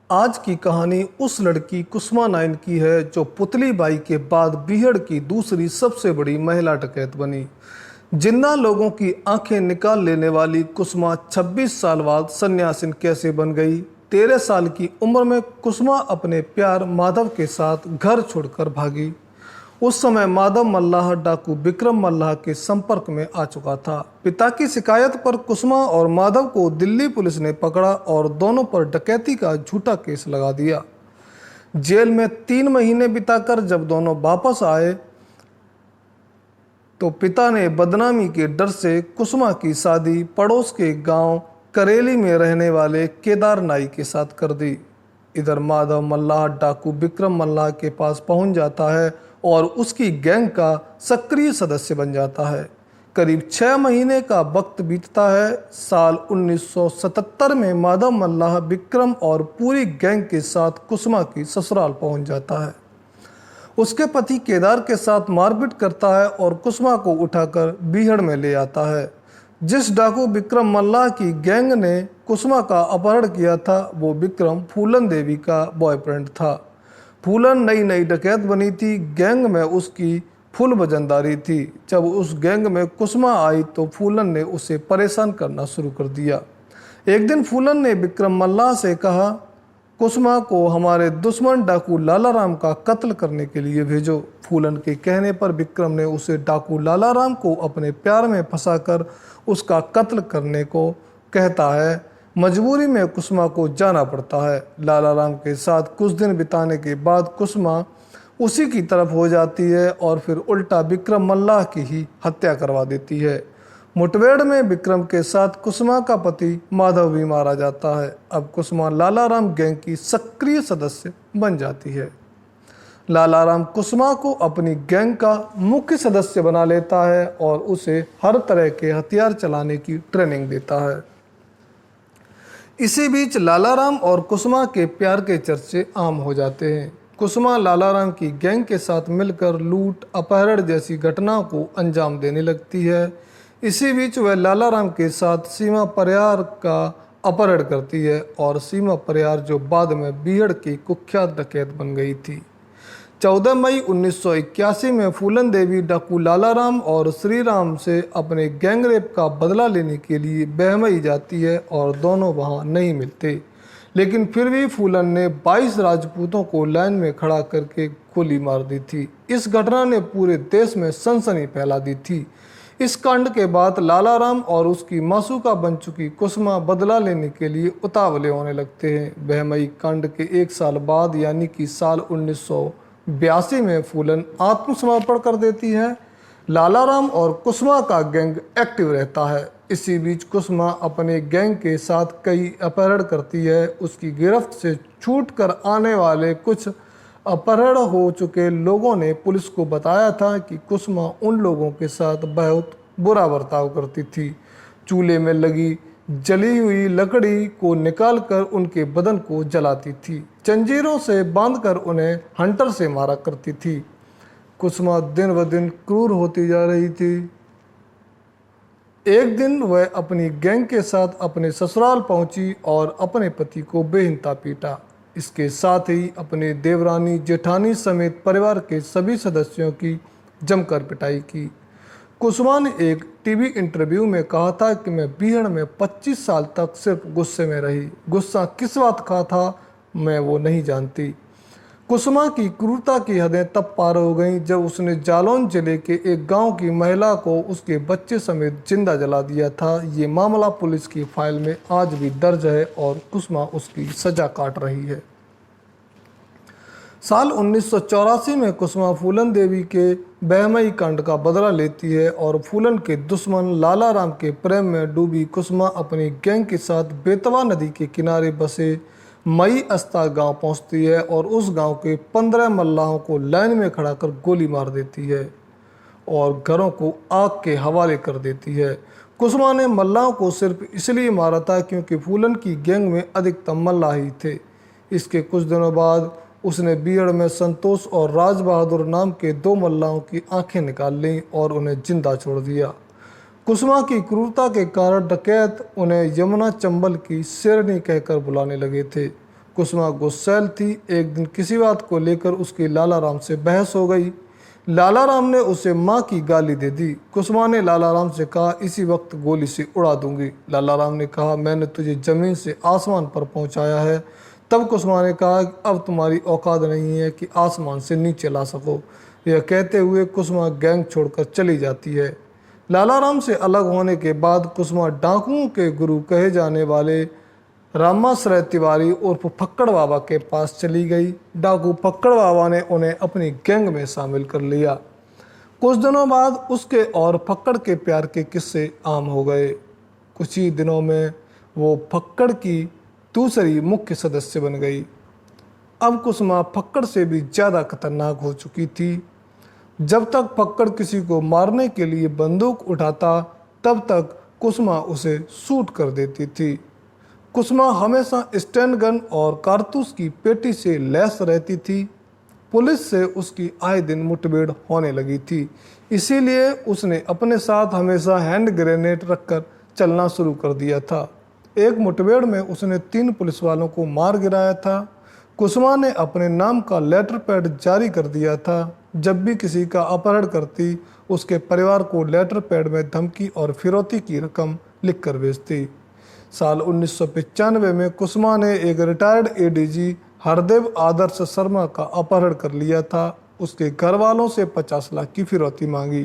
आज की कहानी उस लड़की कुसुमा नाइन की है जो पुतली बाई के बाद बीहड़ की दूसरी सबसे बड़ी महिला डकैत बनी। जिंदा लोगों की आंखें निकाल लेने वाली कुसुमा 26 साल बाद सन्यासिन कैसे बन गई। 13 साल की उम्र में कुसुमा अपने प्यार माधव के साथ घर छोड़कर भागी। उस समय माधव मल्लाह डाकू विक्रम मल्लाह के संपर्क में आ चुका था। पिता की शिकायत पर कुसुमा और माधव को दिल्ली पुलिस ने पकड़ा और दोनों पर डकैती का झूठा केस लगा दिया। जेल में 3 महीने बिताकर जब दोनों वापस आए तो पिता ने बदनामी के डर से कुसुमा की शादी पड़ोस के गांव करेली में रहने वाले केदार नाई के साथ कर दी। इधर माधव मल्लाह डाकू विक्रम मल्लाह के पास पहुंच जाता है और उसकी गैंग का सक्रिय सदस्य बन जाता है। करीब 6 महीने का वक्त बीतता है। साल 1977 में माधव मल्लाह विक्रम और पूरी गैंग के साथ कुसुमा की ससुराल पहुंच जाता है। उसके पति केदार के साथ मारपीट करता है और कुसुमा को उठाकर बीहड़ में ले आता है। जिस डाकू विक्रम मल्लाह की गैंग ने कुसुमा का अपहरण किया था वो विक्रम फूलन देवी का बॉयफ्रेंड था। फूलन नई नई डकैत बनी थी। गैंग में उसकी फुल वजनदारी थी। जब उस गैंग में कुसुमा आई तो फूलन ने उसे परेशान करना शुरू कर दिया। एक दिन फूलन ने विक्रम मल्लाह से कहा, कुसुमा को हमारे दुश्मन डाकू लाला राम का कत्ल करने के लिए भेजो। फूलन के कहने पर विक्रम ने उसे डाकू लाला राम को अपने प्यार में फंसाकर उसका कत्ल करने को कहता है। मजबूरी में कुसुमा को जाना पड़ता है। लाला राम के साथ कुछ दिन बिताने के बाद कुसुमा उसी की तरफ हो जाती है और फिर उल्टा विक्रम मल्लाह की ही हत्या करवा देती है। मुठभेड़ में विक्रम के साथ कुसुमा का पति माधव भी मारा जाता है। अब कुसुमा लाला राम गैंग की सक्रिय सदस्य बन जाती है। लाला राम कुसुमा को अपनी गैंग का मुख्य सदस्य बना लेता है और उसे हर तरह के हथियार चलाने की ट्रेनिंग देता है। इसी बीच लाला राम और कुसुमा के प्यार के चर्चे आम हो जाते हैं। कुसुमा लाला राम की गैंग के साथ मिलकर लूट अपहरण जैसी घटनाओं को अंजाम देने लगती है। इसी बीच वह लाला राम के साथ सीमा परियार का अपहरण करती है और सीमा परियार जो बाद में बीहड़ की कुख्यात डकैत बन गई थी। 14 मई 1981 में फूलन देवी डाकू लाला राम और श्री राम से अपने गैंग रेप का बदला लेने के लिए बहमई जाती है और दोनों वहां नहीं मिलते। लेकिन फिर भी फूलन ने 22 राजपूतों को लाइन में खड़ा करके गोली मार दी थी। इस घटना ने पूरे देश में सनसनी फैला दी थी। इस कांड के बाद लाला राम और उसकी मासूका बन चुकी कुसुमा बदला लेने के लिए उतावले होने लगते हैं। बहमई कांड के 1 साल बाद यानी कि साल 1982 में फूलन आत्मसमर्पण कर देती है। लाला राम और कुसुमा का गैंग एक्टिव रहता है। इसी बीच कुसुमा अपने गैंग के साथ कई अपहरण करती है। उसकी गिरफ्त से छूटकर आने वाले कुछ अपहरण हो चुके लोगों ने पुलिस को बताया था कि कुसुमा उन लोगों के साथ बहुत बुरा बर्ताव करती थी। चूल्हे में लगी जली हुई लकड़ी को निकालकर उनके बदन को जलाती थी। जंजीरों से बांधकर उन्हें हंटर से मारा करती थी। कुसुमा दिन ब दिन क्रूर होती जा रही थी। एक दिन वह अपनी गैंग के साथ अपने ससुराल पहुंची और अपने पति को बेहिंता पीटा। इसके साथ ही अपने देवरानी जेठानी समेत परिवार के सभी सदस्यों की जमकर पिटाई की। कुसुमा ने एक टीवी इंटरव्यू में कहा था कि मैं बीहड़ में 25 साल तक सिर्फ गुस्से में रही। गुस्सा किस बात का था मैं वो नहीं जानती। कुसुमा की क्रूरता की हदें तब पार हो गईं जब उसने जालौन जिले के एक गांव की महिला को उसके बच्चे समेत जिंदा जला दिया था। ये मामला पुलिस की फाइल में आज भी दर्ज है और कुसुमा उसकी सजा काट रही है। साल 1984 में कुसुमा फूलन देवी के बहमई कांड का बदला लेती है और फूलन के दुश्मन लाला राम के प्रेम में डूबी कुसुमा अपनी गैंग के साथ बेतवा नदी के किनारे बसे मई अस्ता गांव पहुंचती है और उस गांव के 15 मल्लाहों को लाइन में खड़ा कर गोली मार देती है और घरों को आग के हवाले कर देती है। कुसुमा ने मल्लाहों को सिर्फ इसलिए मारा था क्योंकि फूलन की गैंग में अधिकतम मल्लाह ही थे। इसके कुछ दिनों बाद उसने बीहड़ में संतोष और राज बहादुर नाम के 2 मल्लाहों की आंखें निकाल लीं और उन्हें जिंदा छोड़ दिया। कुसुमा की क्रूरता के कारण डकैत उन्हें यमुना चंबल की शेरनी कहकर बुलाने लगे थे। कुसुमा गुस्सैल थी। एक दिन किसी बात को लेकर उसकी लाला राम से बहस हो गई। लाला राम ने उसे माँ की गाली दे दी। कुसुमा ने लाला राम से कहा, इसी वक्त गोली से उड़ा दूंगी। लाला राम ने कहा, मैंने तुझे जमीन से आसमान पर पहुंचाया है। तब कुसुमा ने कहा, अब तुम्हारी औकात नहीं है कि आसमान से नीचे ला सको। यह कहते हुए कुसुमा गैंग छोड़कर चली जाती है। लाला राम से अलग होने के बाद कुसुमा डाकुओं के गुरु कहे जाने वाले रामाश्रय तिवारी उर्फ फक्कड़ बाबा के पास चली गई। डाकू फक्कड़ बाबा ने उन्हें अपनी गैंग में शामिल कर लिया। कुछ दिनों बाद उसके और फक्कड़ के प्यार के किस्से आम हो गए। कुछ ही दिनों में वो फक्कड़ की दूसरी मुख्य सदस्य बन गई। अब कुसुमा फक्कड़ से भी ज़्यादा खतरनाक हो चुकी थी। जब तक फक्कड़ किसी को मारने के लिए बंदूक उठाता, तब तक कुसुमा उसे शूट कर देती थी। कुसुमा हमेशा स्टैंड गन और कारतूस की पेटी से लैस रहती थी। पुलिस से उसकी आए दिन मुठभेड़ होने लगी थी, इसीलिए उसने अपने साथ हमेशा हैंड ग्रेनेड रखकर चलना शुरू कर दिया था। एक मुठभेड़ में उसने 3 पुलिस वालों को मार गिराया था। कुसुमा ने अपने नाम का लेटर पैड जारी कर दिया था। जब भी किसी का अपहरण करती, उसके परिवार को लेटर पैड में धमकी और फिरौती की रकम लिखकर भेजती। साल 1995 में कुसुमा ने एक रिटायर्ड एडीजी हरदेव आदर्श शर्मा का अपहरण कर लिया था। उसके घर वालों से 50 लाख की फिरौती मांगी।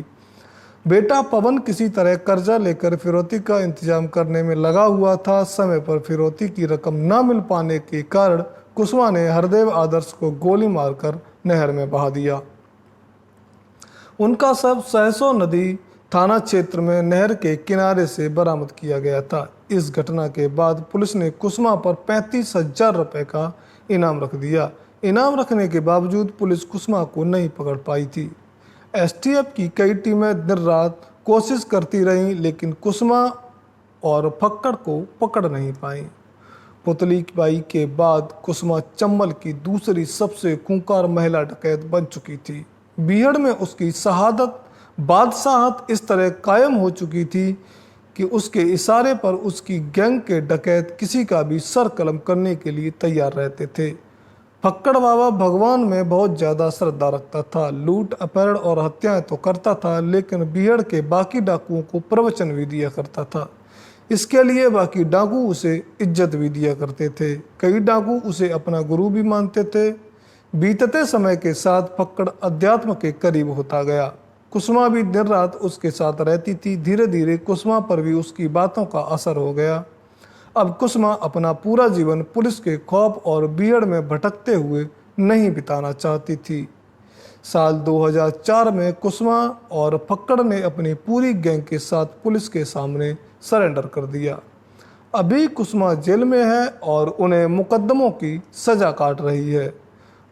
बेटा पवन किसी तरह कर्जा लेकर फिरौती का इंतजाम करने में लगा हुआ था। समय पर फिरौती की रकम न मिल पाने के कारण कुसुमा ने हरदेव आदर्श को गोली मारकर नहर में बहा दिया। उनका शव सहसो नदी थाना क्षेत्र में नहर के किनारे से बरामद किया गया था। इस घटना के बाद पुलिस ने कुसुमा पर 35,000 रुपये का इनाम रख दिया। इनाम रखने के बावजूद पुलिस कुसुमा को नहीं पकड़ पाई थी। एसटीएफ की कई टीमें दिन रात कोशिश करती रहीं, लेकिन कुसुमा और फक्कड़ को पकड़ नहीं पाई। पुतलीबाई के बाद कुसुमा चंबल की दूसरी सबसे खूंखार महिला डकैत बन चुकी थी। बीहड़ में उसकी बादशाहत इस तरह कायम हो चुकी थी कि उसके इशारे पर उसकी गैंग के डकैत किसी का भी सर कलम करने के लिए तैयार रहते थे। फक्कड़ बाबा भगवान में बहुत ज़्यादा श्रद्धा रखता था। लूट, अपहरण और हत्याएं तो करता था, लेकिन बीहड़ के बाकी डाकुओं को प्रवचन भी दिया करता था। इसके लिए बाकी डाकू उसे इज्जत भी दिया करते थे। कई डाकू उसे अपना गुरु भी मानते थे। बीतते समय के साथ फक्कड़ अध्यात्म के करीब होता गया। कुसुमा भी दिन रात उसके साथ रहती थी। धीरे धीरे कुसुमा पर भी उसकी बातों का असर हो गया। अब कुसुमा अपना पूरा जीवन पुलिस के खौफ और बीहड़ में भटकते हुए नहीं बिताना चाहती थी। साल 2004 में कुसुमा और फक्कड़ ने अपनी पूरी गैंग के साथ पुलिस के सामने सरेंडर कर दिया। अभी कुसुमा जेल में है और उन्हें मुकदमों की सजा काट रही है।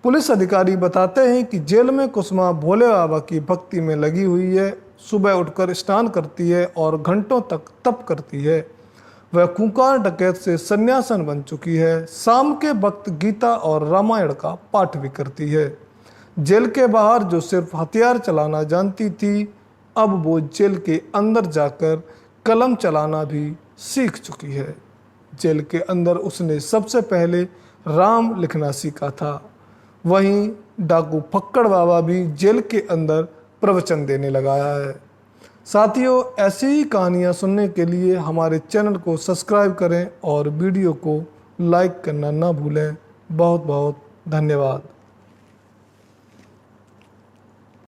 पुलिस अधिकारी बताते हैं कि जेल में कुसुमा भोले बाबा की भक्ति में लगी हुई है। सुबह उठकर स्नान करती है और घंटों तक तप करती है। वह खूंखार डकैत से सन्यासन बन चुकी है। शाम के वक्त गीता और रामायण का पाठ भी करती है। जेल के बाहर जो सिर्फ हथियार चलाना जानती थी, अब वो जेल के अंदर जाकर कलम चलाना भी सीख चुकी है। जेल के अंदर उसने सबसे पहले राम लिखना सीखा था। वहीं डाकू फक्कड़ बाबा भी जेल के अंदर प्रवचन देने लगा है। साथियों, ऐसी ही कहानियाँ सुनने के लिए हमारे चैनल को सब्सक्राइब करें और वीडियो को लाइक करना ना भूलें। बहुत बहुत धन्यवाद।